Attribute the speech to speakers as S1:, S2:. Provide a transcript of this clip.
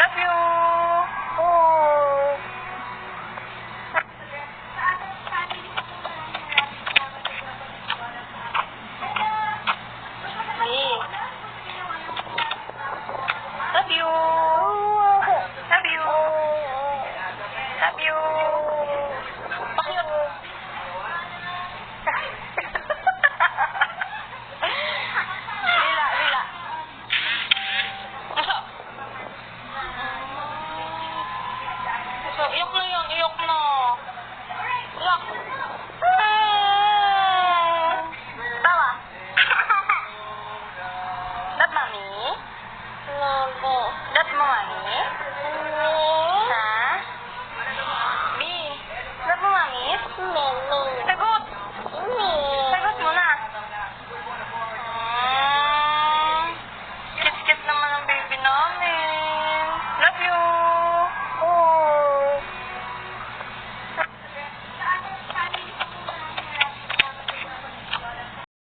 S1: Love you. Oh. Love you. Love you. Love you. Bakit? Lila, lila. Masa? So, iyok na yun, iyok na. Iyok.